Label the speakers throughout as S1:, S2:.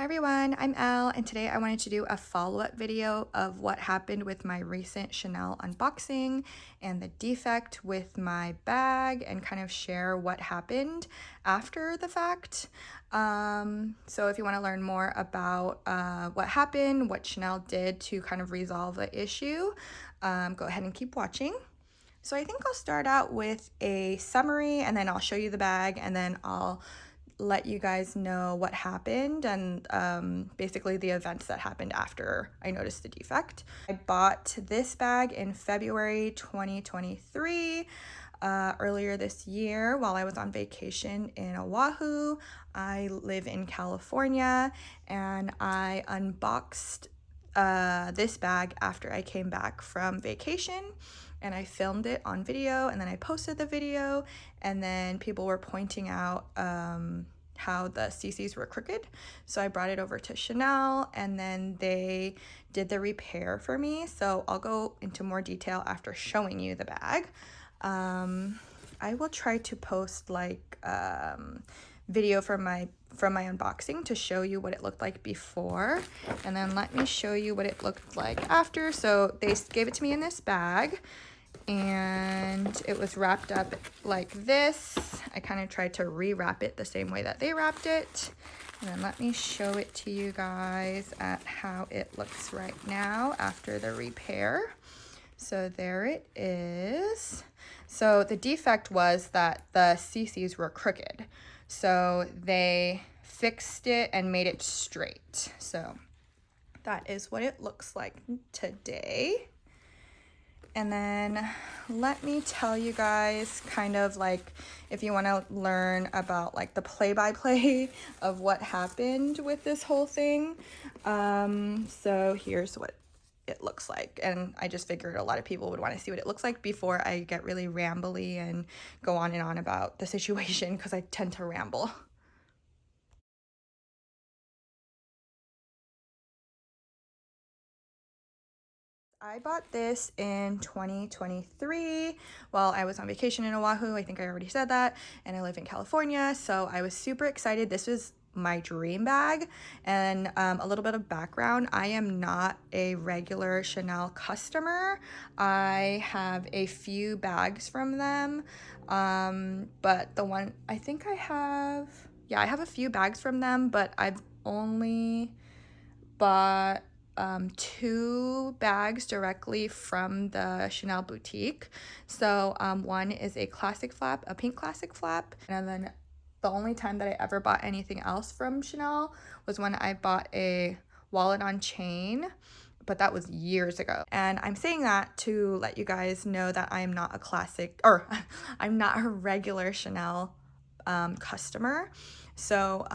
S1: everyone, I'm Elle, and today I wanted to do a follow-up video of what happened with my recent Chanel unboxing and the defect with my bag and kind of share what happened after the fact. So if you want to learn more about what happened, what Chanel did to kind of resolve the issue, go ahead and keep watching. So I think I'll start out with a summary and then I'll show you the bag and then I'll let you guys know what happened and basically the events that happened after I noticed the defect. I bought this bag in February 2023, earlier this year while I was on vacation in Oahu. I live in California and I unboxed this bag after I came back from vacation, and I filmed it on video and then I posted the video, and then people were pointing out how the CCs were crooked. So I brought it over to Chanel and then they did the repair for me. So I'll go into more detail after showing you the bag. I will try to post like video from my unboxing to show you what it looked like before, and then let me show you what it looked like after. So they gave it to me in this bag and it was wrapped up like this. I kind of tried to rewrap it the same way that they wrapped it, and then let me show it to you guys at how it looks right now after the repair. So there it is. So the defect was that the CCs were crooked, so they fixed it and made it straight. So that is what it looks like today. And then let me tell you guys kind of like, if you want to learn about like the play-by-play of what happened with this whole thing. So here's what it looks like, and I just figured a lot of people would want to see what it looks like before I get really rambly and go on and on about the situation, because I tend to ramble. I bought this in 2023 while I was on vacation in Oahu. I think I already said that, and I live in California, so I was super excited. This was my dream bag. And a little bit of background, I am not a regular Chanel customer. I have a few bags from them, but the one I think I have a few bags from them, but I've only bought 2 bags directly from the Chanel boutique. So one is a classic flap, a pink classic flap, and then the only time that I ever bought anything else from Chanel was when I bought a wallet on chain, but that was years ago. And I'm saying that to let you guys know that I am not a classic, or I'm not a regular Chanel customer. So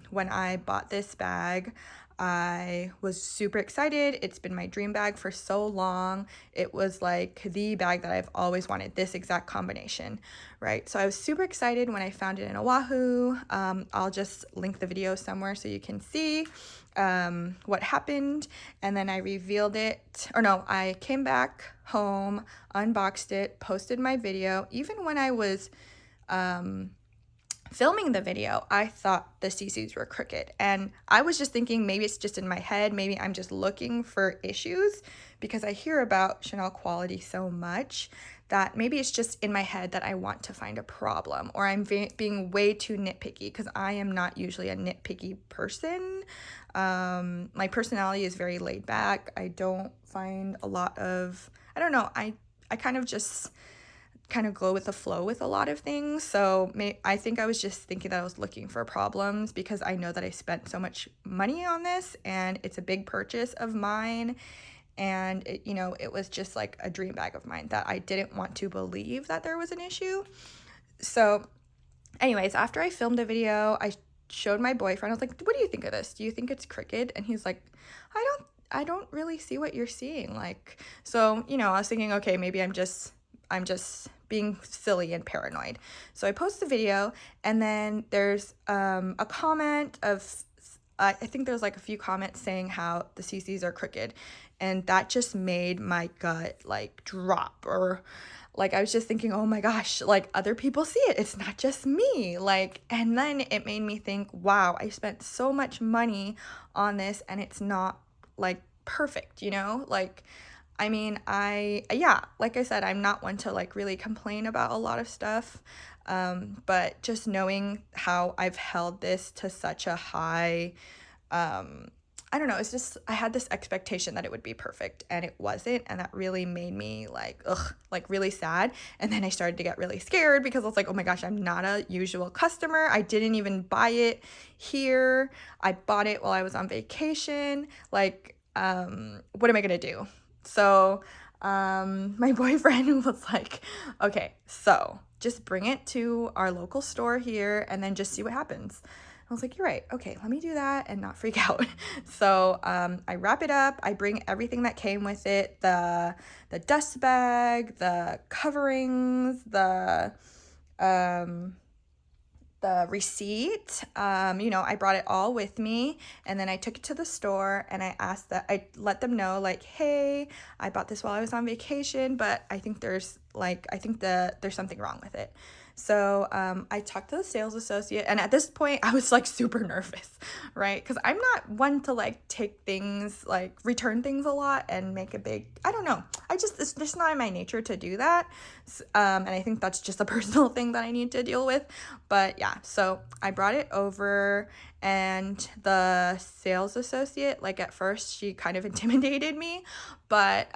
S1: when I bought this bag, I was super excited. It's been my dream bag for so long. It was like the bag that I've always wanted, this exact combination, right? So I was super excited when I found it in Oahu. I'll just link the video somewhere so you can see what happened. And then I revealed it, or no, I came back home, unboxed it, posted my video. Even when I was filming the video, I thought the CCs were crooked, and I was just thinking maybe it's just in my head, maybe I'm just looking for issues, because I hear about Chanel quality so much that maybe it's just in my head that I want to find a problem, or I'm being way too nitpicky, because I am not usually a nitpicky person. My personality is very laid back. I don't find a lot of, I don't know, I kind of just go with the flow with a lot of things. So I think I was just thinking that I was looking for problems, because I know that I spent so much money on this and it's a big purchase of mine, and it, you know, it was just like a dream bag of mine that I didn't want to believe that there was an issue. So anyways, after I filmed a video, I showed my boyfriend. I was like, what do you think of this? Do you think it's crooked? And he's like, I don't really see what you're seeing. Like, so, you know, I was thinking, okay, maybe I'm just being silly and paranoid. So I post the video, and then there's a comment of, I think there's like a few comments saying how the CCs are crooked, and that just made my gut like drop, or like I was just thinking, oh my gosh, like other people see it. It's not just me. Like, and then it made me think, wow, I spent so much money on this and it's not like perfect, you know? Like, I mean, yeah, like I said, I'm not one to like really complain about a lot of stuff. But just knowing how I've held this to such a high, I don't know, it's just, I had this expectation that it would be perfect and it wasn't. And that really made me like, ugh, like really sad. And then I started to get really scared because I was like, oh my gosh, I'm not a usual customer. I didn't even buy it here. I bought it while I was on vacation. Like, what am I gonna do? So, my boyfriend was like, okay, so just bring it to our local store here and then just see what happens. I was like, you're right. Okay, let me do that and not freak out. So I wrap it up. I bring everything that came with it, the dust bag, the coverings, the receipt. You know, I brought it all with me, and then I took it to the store and I let them know like, hey, I bought this while I was on vacation, but I think there's something wrong with it. So I talked to the sales associate, and at this point I was like super nervous, right? Because I'm not one to like take things, like return things a lot and make a big, I don't know. It's just not in my nature to do that. And I think that's just a personal thing that I need to deal with. But yeah, so I brought it over, and the sales associate, like at first she kind of intimidated me, but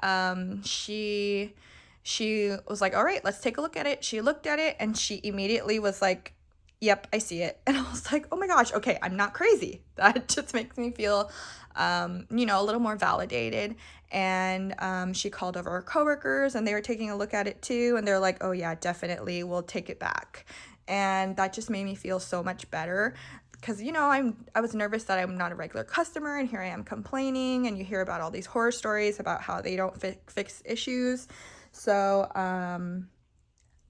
S1: she was like, all right, let's take a look at it. She looked at it and she immediately was like, yep, I see it. And I was like, oh my gosh, okay, I'm not crazy. That just makes me feel, you know, a little more validated. And she called over her coworkers and they were taking a look at it too. And they're like, oh yeah, definitely, we'll take it back. And that just made me feel so much better. Because, you know, I was nervous that I'm not a regular customer, and here I am complaining, and you hear about all these horror stories about how they don't fix issues. So,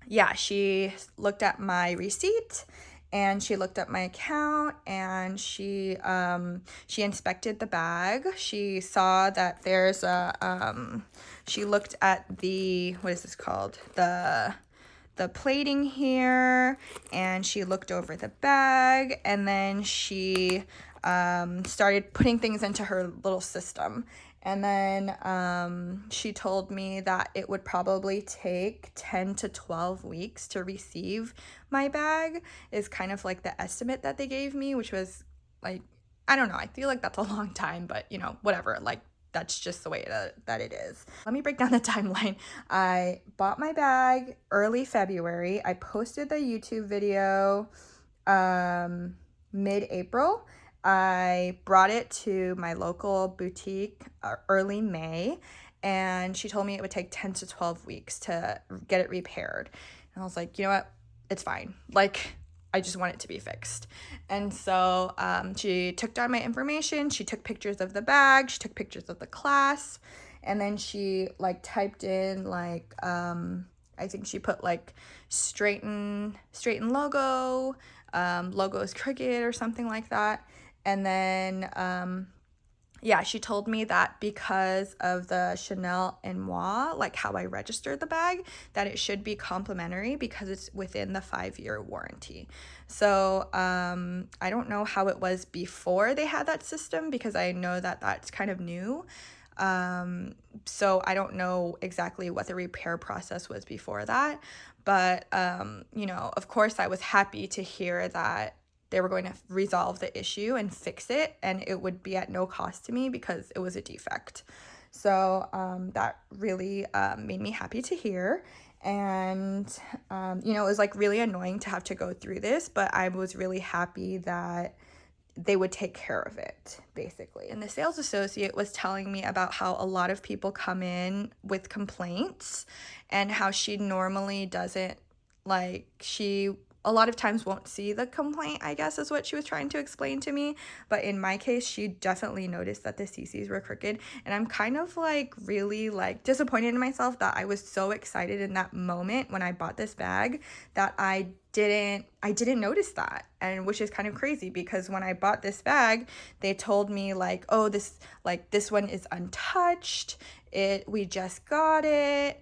S1: yeah, she looked at my receipt and she looked at my account, and she inspected the bag. She saw that there's she looked at what is this called? The plating here, and she looked over the bag, and then she started putting things into her little system. And then she told me that it would probably take 10 to 12 weeks to receive my bag, is kind of like the estimate that they gave me, which was like, I don't know, I feel like that's a long time, but you know, whatever, like that's just the way that it is. Let me break down the timeline. I bought my bag early February. I posted the YouTube video mid-April. I brought it to my local boutique early May, and she told me it would take 10 to 12 weeks to get it repaired. And I was like, you know what? It's fine. Like, I just want it to be fixed. And so she took down my information. She took pictures of the bag. She took pictures of the clasp. And then she like typed in like, I think she put like straighten logo, logo is crooked or something like that. And then, yeah, she told me that because of the Chanel et Moi, like how I registered the bag, that it should be complimentary because it's within the 5-year warranty. So I don't know how it was before they had that system, because I know that that's kind of new. So I don't know exactly what the repair process was before that. But, you know, of course I was happy to hear that they were going to resolve the issue and fix it, and it would be at no cost to me because it was a defect. So that really made me happy to hear. And, you know, it was like really annoying to have to go through this, but I was really happy that they would take care of it, basically. And the sales associate was telling me about how a lot of people come in with complaints, and how she normally doesn't, like, she a lot of times won't see the complaint, I guess is what she was trying to explain to me. But in my case, she definitely noticed that the CCs were crooked. And I'm kind of like really like disappointed in myself that I was so excited in that moment when I bought this bag that I didn't notice that, and which is kind of crazy because when I bought this bag, they told me like, oh, this one is untouched. We just got it.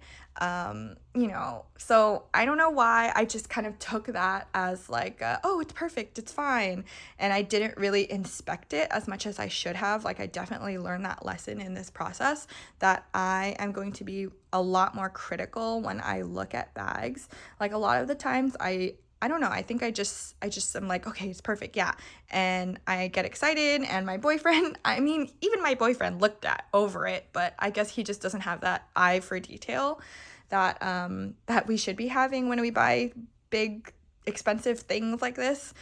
S1: You know, so I don't know why I just kind of took that as like, oh, it's perfect, it's fine. And I didn't really inspect it as much as I should have. Like, I definitely learned that lesson in this process, that I am going to be a lot more critical when I look at bags. Like, a lot of the times I don't know, I think I just am like, okay, it's perfect, yeah. And I get excited, and my boyfriend, I mean, even my boyfriend looked over it, but I guess he just doesn't have that eye for detail that that we should be having when we buy big expensive things like this.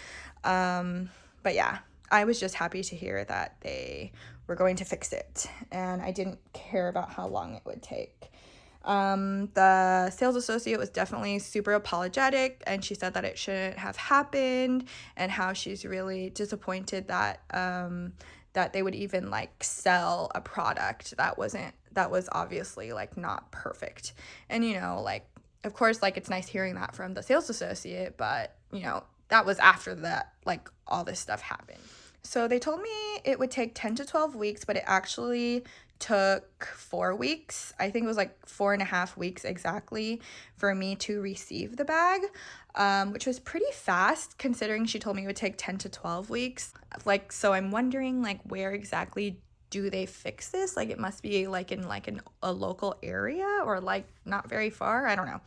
S1: But yeah, I was just happy to hear that they were going to fix it, and I didn't care about how long it would take. The sales associate was definitely super apologetic, and she said that it shouldn't have happened, and how she's really disappointed that that they would even like sell a product that was obviously like not perfect. And you know, like, of course, like, it's nice hearing that from the sales associate, but you know, that was after that, like, all this stuff happened. So they told me it would take 10 to 12 weeks, but it actually took 4 weeks. I think it was like 4.5 weeks exactly for me to receive the bag, which was pretty fast considering she told me it would take 10 to 12 weeks. Like, so I'm wondering, like, where exactly do they fix this? Like, it must be like in a local area, or like not very far. I don't know.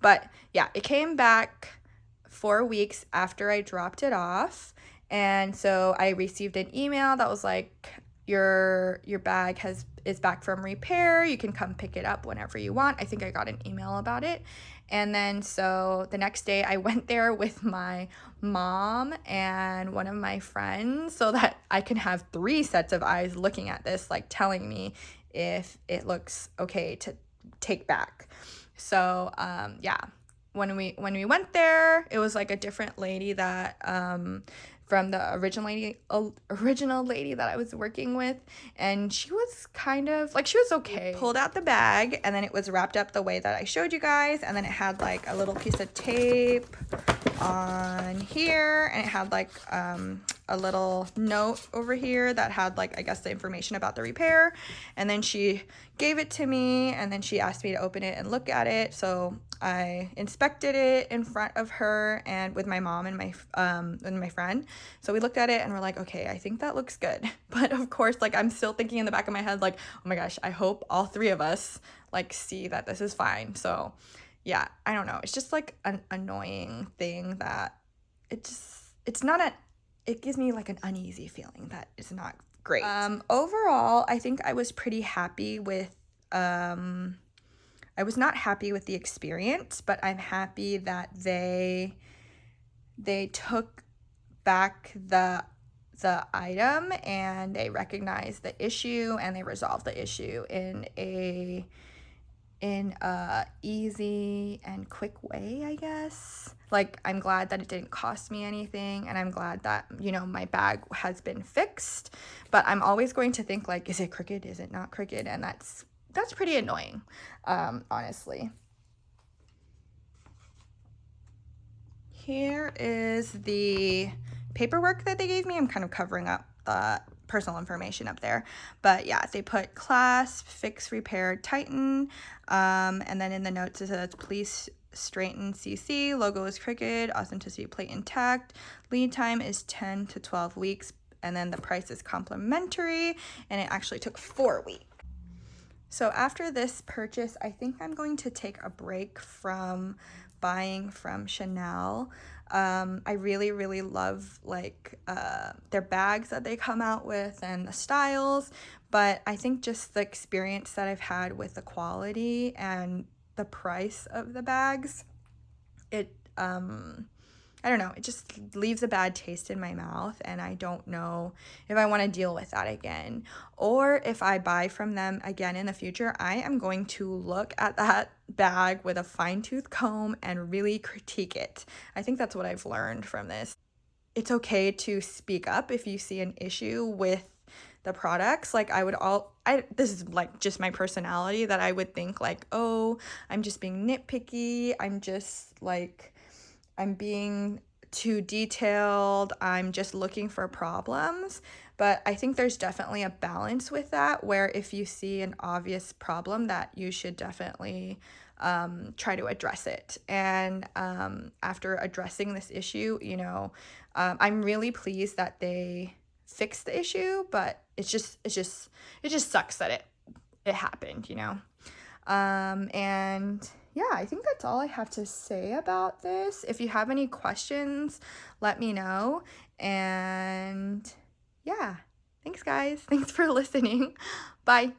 S1: But yeah, it came back 4 weeks after I dropped it off. And so I received an email that was like, your bag is back from repair. You can come pick it up whenever you want. I think I got an email about it. And then so the next day I went there with my mom and one of my friends so that I can have 3 sets of eyes looking at this, like telling me if it looks okay to take back. So yeah, when we went there, it was like a different lady that from the original lady that I was working with, and she was kind of like, she was okay. We pulled out the bag, and then it was wrapped up the way that I showed you guys, and then it had like a little piece of tape on here, and it had like a little note over here that had like, I guess, the information about the repair. And then she gave it to me, and then she asked me to open it and look at it. So I inspected it in front of her and with my mom and my friend. So we looked at it and we're like, okay, I think that looks good. But of course, like, I'm still thinking in the back of my head, like, oh my gosh, I hope all 3 of us like see that this is fine. So yeah, I don't know. It's just like an annoying thing that it gives me like an uneasy feeling that is not great. Overall, I think I was pretty happy with, I was not happy with the experience, but I'm happy that they took back the item, and they recognized the issue, and they resolved the issue in a easy and quick way, I guess. Like, I'm glad that it didn't cost me anything, and I'm glad that, you know, my bag has been fixed. But I'm always going to think, like, is it crooked? Is it not crooked? And that's pretty annoying, honestly. Here is the paperwork that they gave me. I'm kind of covering up the personal information up there, but yeah, they put clasp, fix, repair, tighten, and then in the notes it says please straighten CC, logo is crooked, authenticity plate intact, lead time is 10 to 12 weeks, and then the price is complimentary, and it actually took 4 weeks. So after this purchase, I think I'm going to take a break from buying from Chanel. I really, really love like their bags that they come out with and the styles, but I think just the experience that I've had with the quality and the price of the bags, it I don't know, it just leaves a bad taste in my mouth, and I don't know if I want to deal with that again. Or if I buy from them again in the future, I am going to look at that bag with a fine-tooth comb and really critique it. I think that's what I've learned from this. It's okay to speak up if you see an issue with the products. Like, this is like just my personality, that I would think like, oh, I'm just being nitpicky, I'm just like, I'm being too detailed, I'm just looking for problems. But I think there's definitely a balance with that, where if you see an obvious problem, that you should definitely try to address it. And after addressing this issue, you know, I'm really pleased that they fixed the issue, but it just sucks that it happened, you know. And yeah, I think that's all I have to say about this. If you have any questions, let me know. And yeah, thanks guys. Thanks for listening. Bye.